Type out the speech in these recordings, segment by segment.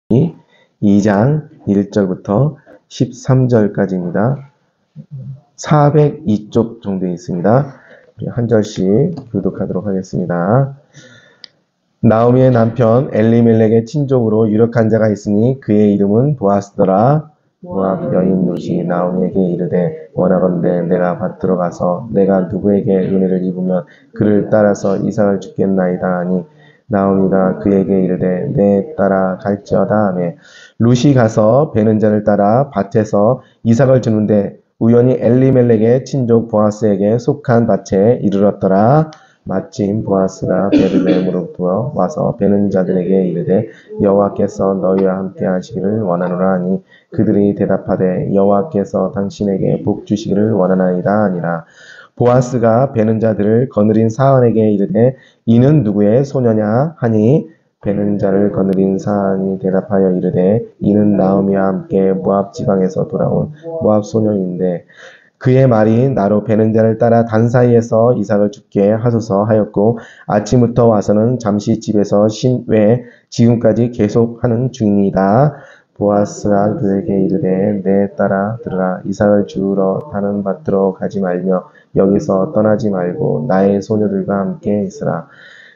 2장 1절부터 13절까지입니다. 402쪽 정도 있습니다. 한 절씩 교독하도록 하겠습니다. 나오미의 남편 엘리멜렉의 친족으로 유력한 자가 있으니 그의 이름은 보아스더라. 모압 여인 룻이 나오미에게 이르되 원하건대 내가 밭으로 가서 내가 누구에게 은혜를 입으면 그를 따라서 이삭을 주겠나이다 하니 나오미가 그에게 이르되 내 따라 갈지어다 하며 룻이 가서 베는 자를 따라 밭에서 이삭을 주는데 우연히 엘리멜렉의 친족 보아스에게 속한 밭에 이르렀더라. 마침 보아스가 베들레헴으로부터 와서 베는 자들에게 이르되 여호와께서 너희와 함께 하시기를 원하노라 하니 그들이 대답하되 여호와께서 당신에게 복 주시기를 원하나이다 하니라. 보아스가 베는 자들을 거느린 사안에게 이르되 이는 누구의 소녀냐 하니 베는 자를 거느린 사안이 대답하여 이르되 이는 나오미와 함께 모압 지방에서 돌아온 모압 소녀인데 그의 말이 나로 베는 자를 따라 단 사이에서 이삭을 죽게 하소서 하였고 아침부터 와서는 잠시 집에서 쉰 외에 지금까지 계속하는 중이다. 보아스가 그에게 이르되 내 따라 들으라. 이삭을 주우러 다른 밭으로 가지 말며 여기서 떠나지 말고 나의 소녀들과 함께 있으라.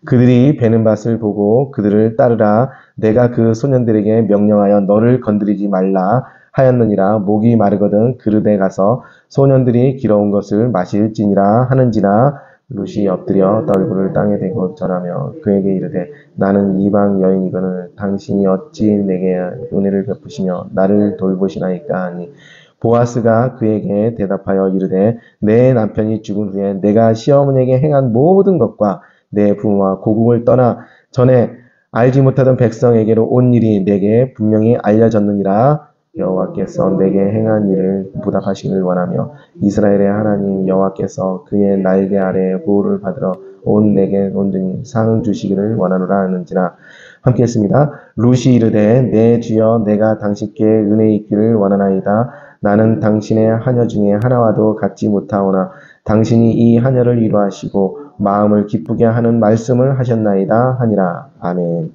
그들이 베는 밭을 보고 그들을 따르라. 내가 그 소년들에게 명령하여 너를 건드리지 말라 하였느니라. 목이 마르거든 그릇에 가서 소년들이 길어온 것을 마실지니라 하는지라. 룻이 엎드려 얼굴을 땅에 대고 절하며 그에게 이르되 나는 이방 여인이거늘 당신이 어찌 내게 은혜를 베푸시며 나를 돌보시나이까 하니 보아스가 그에게 대답하여 이르되 내 남편이 죽은 후에 내가 시어머니에게 행한 모든 것과 내 부모와 고국을 떠나 전에 알지 못하던 백성에게로 온 일이 내게 분명히 알려졌느니라. 여호와께서 내게 행한 일을 보답하시기를 원하며 이스라엘의 하나님 여호와께서 그의 날개 아래에 보호를 받으러 온 내게 온전히 상 주시기를 원하노라 하는지라. 함께 했습니다. 룻이 이르되 내 주여 내가 당신께 은혜 있기를 원하나이다. 나는 당신의 하녀 중에 하나와도 같지 못하오나 당신이 이 하녀를 위로하시고 마음을 기쁘게 하는 말씀을 하셨나이다 하니라. 아멘.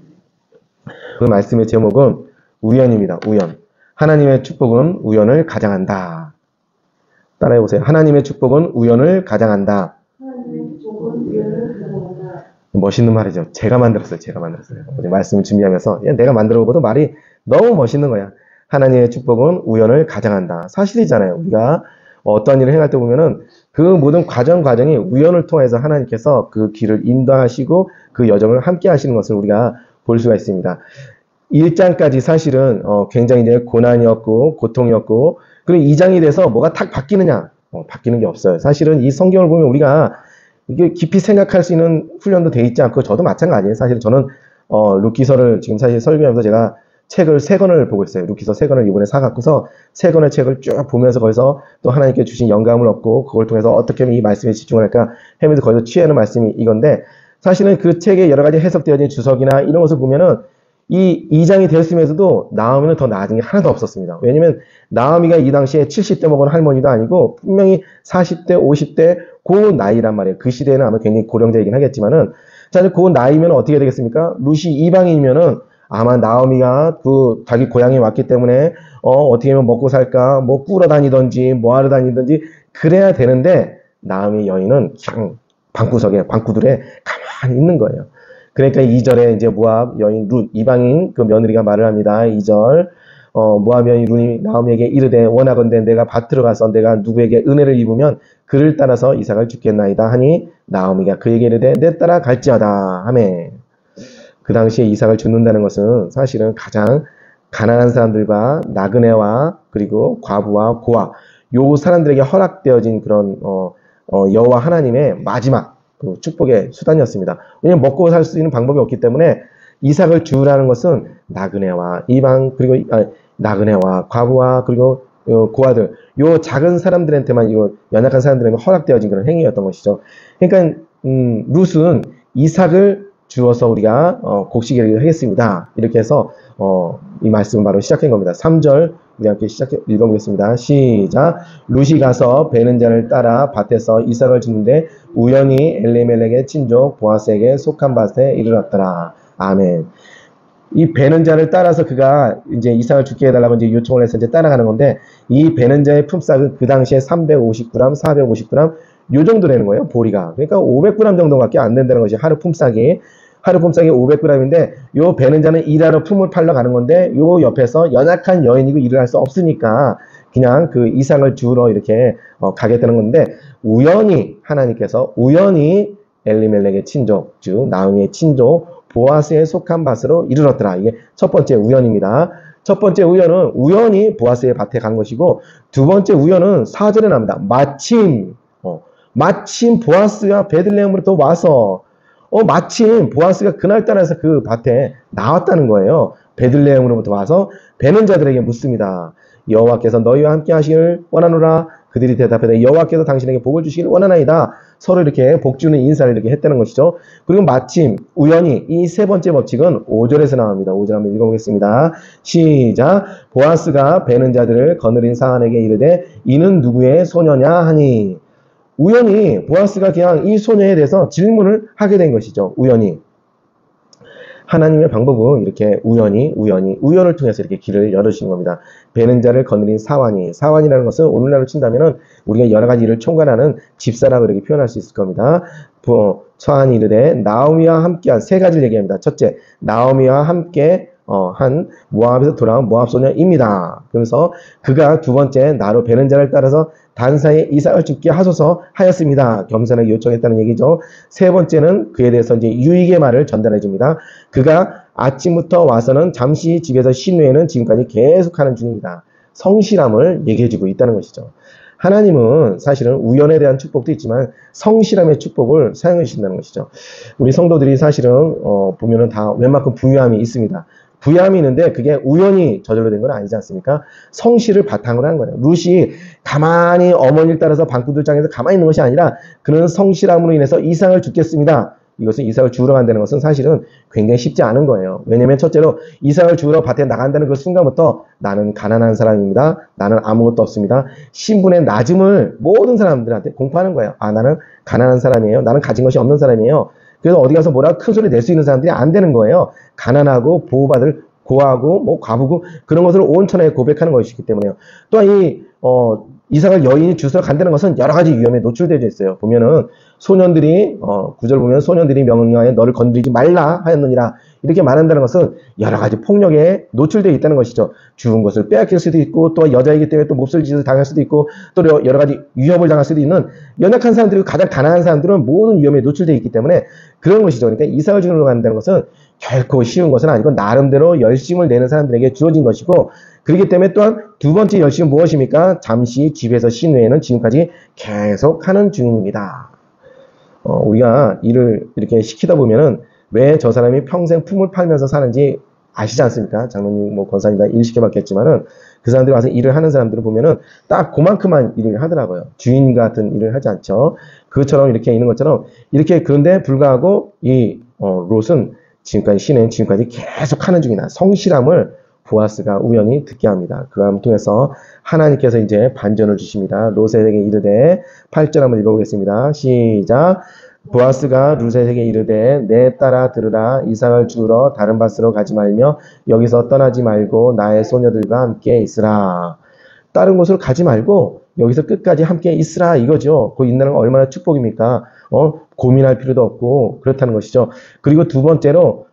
그 말씀의 제목은 우연입니다. 우연. 하나님의 축복은 우연을 가장한다. 따라해보세요. 하나님의 축복은 우연을 가장한다. 멋있는 말이죠. 제가 만들었어요. 어제 말씀을 준비하면서 내가 만들어보고도 말이 너무 멋있는 거야. 하나님의 축복은 우연을 가장한다. 사실이잖아요. 우리가 어떤 일을 행할 때 보면은 그 모든 과정이 우연을 통해서 하나님께서 그 길을 인도하시고 그 여정을 함께 하시는 것을 우리가 볼 수가 있습니다. 1장까지 사실은 굉장히 이제 고난이었고 고통이었고 그리고 2장이 돼서 뭐가 탁 바뀌느냐? 바뀌는 게 없어요. 사실은 이 성경을 보면 우리가 이게 깊이 생각할 수 있는 훈련도 돼 있지 않고 저도 마찬가지예요. 사실 저는 룻기서를 지금 사실 설교하면서 제가 책을 3권을 보고 있어요. 룻기서 3권을 이번에 사갖고서 3권의 책을 쭉 보면서 거기서 또 하나님께 주신 영감을 얻고 그걸 통해서 어떻게 하면 이 말씀에 집중을 할까 하면서 거기서 취하는 말씀이 이건데 사실은 그 책에 여러 가지 해석되어진 주석이나 이런 것을 보면은 이 2장이 되었으면서도 나오미는 더 나아진 게 하나도 없었습니다. 왜냐면 나오미가 이 당시에 70대 먹은 할머니도 아니고 분명히 40대, 50대 그 나이란 말이에요. 그 시대에는 아마 굉장히 고령자이긴 하겠지만은 자, 그 나이면 어떻게 되겠습니까? 룻이 이방인이면은 아마 나오미가 그 자기 고향에 왔기 때문에 어떻게 하면 먹고 살까 뭐 꾸러 다니든지 뭐 하러 다니든지 그래야 되는데 나오미 여인은 그냥 방구석에 방구들에 가만히 있는 거예요. 그러니까 2절에 이제 모압 여인 룻 이방인 그 며느리가 말을 합니다. 2절 모압 여인 룻이 나오미에게 이르되 원하건대 내가 밭으로 가서 내가 누구에게 은혜를 입으면 그를 따라서 이삭을 주겠나이다 하니 나오미가 그에게 이르되 내 따라 갈지어다 하매 그 당시에 이삭을 죽는다는 것은 사실은 가장 가난한 사람들과 나그네와 그리고 과부와 고아 요 사람들에게 허락되어진 그런 여호와 하나님의 마지막 그 축복의 수단이었습니다. 왜냐하면 먹고 살 수 있는 방법이 없기 때문에 이삭을 주우라는 것은 나그네와 이방 그리고 나그네와 과부와 그리고 고아들 요 작은 사람들한테만 이거 연약한 사람들에게 허락되어진 그런 행위였던 것이죠. 그러니까 룻은 이삭을 주어서 우리가 곡식을 하겠습니다. 이렇게 해서 이 말씀은 바로 시작한 겁니다. 3절 우리 함께 읽어보겠습니다. 시작. 룻이 가서 베는 자를 따라 밭에서 이삭을 주는데 우연히 엘리멜렉의 친족 보아스에게 속한 밭에 이르렀더라. 아멘. 이 베는 자를 따라서 그가 이제 이삭을 죽게 해달라고 이제 요청을 해서 이제 따라가는 건데, 이 베는 자의 품삯은 그 당시에 350g, 450g 요 정도 되는 거예요, 보리가. 그러니까 500g 정도밖에 안 된다는 것이 하루 품삯이. 하루 품삯이 500g인데, 요 베는 자는 일하러 품을 팔러 가는 건데, 요 옆에서 연약한 여인이고 일을 할 수 없으니까 그냥 그 이삭을 주우러 이렇게 가겠다는 건데, 우연히 하나님께서 우연히 엘리멜렉의 친족, 즉 나오미의 친족 보아스에 속한 밭으로 이르렀더라. 이게 첫 번째 우연입니다. 첫 번째 우연은 우연히 보아스의 밭에 간 것이고, 두 번째 우연은 4절에 나옵니다. 마침 보아스가 베들레헴으로부터 와서 마침 보아스가 그날따라서 그 밭에 나왔다는 거예요. 베들레헴으로부터 와서 베는 자들에게 묻습니다. 여호와께서 너희와 함께 하시기를 원하노라. 그들이 대답하되 여호와께서 당신에게 복을 주시기를 원하나이다. 서로 이렇게 복 주는 인사를 이렇게 했다는 것이죠. 그리고 마침 우연히 이 세 번째 법칙은 5절에서 나옵니다. 5절 한번 읽어보겠습니다. 시작. 보아스가 베는 자들을 거느린 사안에게 이르되 이는 누구의 소녀냐 하니, 우연히 보아스가 그냥 이 소녀에 대해서 질문을 하게 된 것이죠. 우연히. 하나님의 방법은 이렇게 우연을 통해서 이렇게 길을 열어주시는 겁니다. 베는 자를 거느린 사환이라는 것은 오늘날로 친다면은 우리가 여러 가지 일을 총괄하는 집사라고 이렇게 표현할 수 있을 겁니다. 서한이 이르되 나오미와 함께한 세 가지를 얘기합니다. 첫째, 나오미와 함께 한 모압에서 돌아온 모압 소녀입니다. 그러면서 그가 두 번째, 나로 베는 자를 따라서 단사에 이삭을 죽게 하소서 하였습니다. 겸손하게 요청했다는 얘기죠. 세 번째는 그에 대해서 이제 유익의 말을 전달해 줍니다. 그가 아침부터 와서는 잠시 집에서 쉰 후에는 지금까지 계속하는 중입니다. 성실함을 얘기해 주고 있다는 것이죠. 하나님은 사실은 우연에 대한 축복도 있지만 성실함의 축복을 사용해 주신다는 것이죠. 우리 성도들이 사실은 보면은 다 웬만큼 부유함이 있습니다. 부유함이 있는데 그게 우연히 저절로 된 건 아니지 않습니까? 성실을 바탕으로 한 거예요. 룻이 가만히 어머니를 따라서 방구들장에서 가만히 있는 것이 아니라 그는 성실함으로 인해서 이삭을 죽겠습니다. 이것은 이삭을 주우러 간다는 것은 사실은 굉장히 쉽지 않은 거예요. 왜냐하면 첫째로 이삭을 주우러 밭에 나간다는 그 순간부터 나는 가난한 사람입니다. 나는 아무것도 없습니다. 신분의 낮음을 모든 사람들한테 공포하는 거예요. 아, 나는 가난한 사람이에요. 나는 가진 것이 없는 사람이에요. 그래서 어디 가서 뭐라 큰 소리 낼 수 있는 사람들이 안 되는 거예요. 가난하고 보호받을 고하고 뭐 과부고 그런 것을 온천하게 고백하는 것이기 때문에요. 또한 이삭을 여인이 주스러 간다는 것은 여러 가지 위험에 노출되어 있어요. 보면은 소년들이 9절 보면 소년들이 명령하여 너를 건드리지 말라 하였느니라 이렇게 말한다는 것은 여러 가지 폭력에 노출되어 있다는 것이죠. 주운 것을 빼앗길 수도 있고 또 여자이기 때문에 또 몹쓸 짓을 당할 수도 있고 또 여러 가지 위협을 당할 수도 있는 연약한 사람들이 가장 가난한 사람들은 모든 위험에 노출되어 있기 때문에 그런 것이죠. 그러니까 이삭을 주러 간다는 것은 결코 쉬운 것은 아니고 나름대로 열심을 내는 사람들에게 주어진 것이고, 그렇기 때문에 또한 두 번째 열심은 무엇입니까? 잠시 집에서 쉰 후에는 지금까지 계속 하는 중입니다. 우리가 일을 이렇게 시키다 보면은 왜 저 사람이 평생 품을 팔면서 사는지 아시지 않습니까? 장로님, 권사님 다 일 시켜봤겠지만은 그 사람들이 와서 일을 하는 사람들을 보면은 딱 그만큼만 일을 하더라고요. 주인 같은 일을 하지 않죠. 그것처럼 이렇게 있는 것처럼 이렇게 그런데 불구하고 이 롯은 지금까지 계속 하는 중이다. 성실함을 보아스가 우연히 듣게 합니다. 그걸 통해서 하나님께서 이제 반전을 주십니다. 롯에게 이르되 8절 한번 읽어보겠습니다. 시작. 보아스가 룻에게 이르되 내 딸아 들으라. 이삭을 주우러 다른 밭으로 가지 말며 여기서 떠나지 말고 나의 소녀들과 함께 있으라. 다른 곳으로 가지 말고 여기서 끝까지 함께 있으라 이거죠. 그 있는 건 얼마나 축복입니까? 고민할 필요도 없고 그렇다는 것이죠. 그리고 두 번째로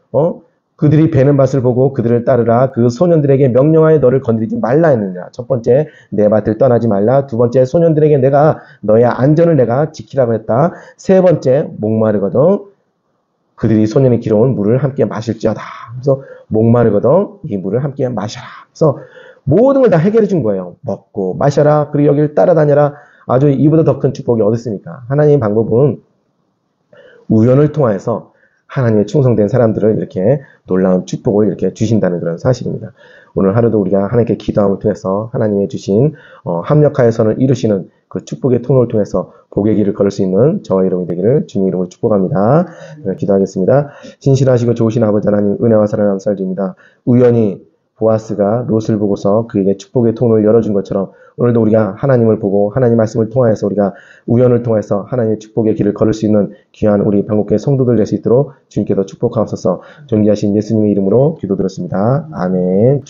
그들이 베는 밭을 보고 그들을 따르라. 그 소년들에게 명령하여 너를 건드리지 말라 했느니라. 첫 번째, 내 밭을 떠나지 말라. 두 번째, 소년들에게 내가 너의 안전을 내가 지키라고 했다. 세 번째, 목마르거든 그들이 소년이 길어온 물을 함께 마실지어다. 그래서 목마르거든 이 물을 함께 마셔라. 그래서 모든 걸 다 해결해 준 거예요. 먹고 마셔라. 그리고 여기를 따라다녀라. 아주 이보다 더 큰 축복이 어디 있습니까? 하나님의 방법은 우연을 통해서 하나님의 충성된 사람들을 이렇게 놀라운 축복을 이렇게 주신다는 그런 사실입니다. 오늘 하루도 우리가 하나님께 기도함을 통해서 하나님의 주신 합력하여 선을 이루시는 그 축복의 통로를 통해서 복의 길을 걸을 수 있는 저와 여러분이 되기를 주님 이름으로 축복합니다. 기도하겠습니다. 신실하시고 좋으신 아버지 하나님 은혜와 사랑을 감사드립니다. 우연히 보아스가 롯을 보고서 그에게 축복의 통로를 열어준 것처럼 오늘도 우리가 하나님을 보고 하나님 말씀을 통하여서 우리가 우연을 통해서 하나님의 축복의 길을 걸을 수 있는 귀한 우리 방국교회 성도들 될 수 있도록 주님께서 축복하옵소서. 존귀하신 예수님의 이름으로 기도드렸습니다. 아멘.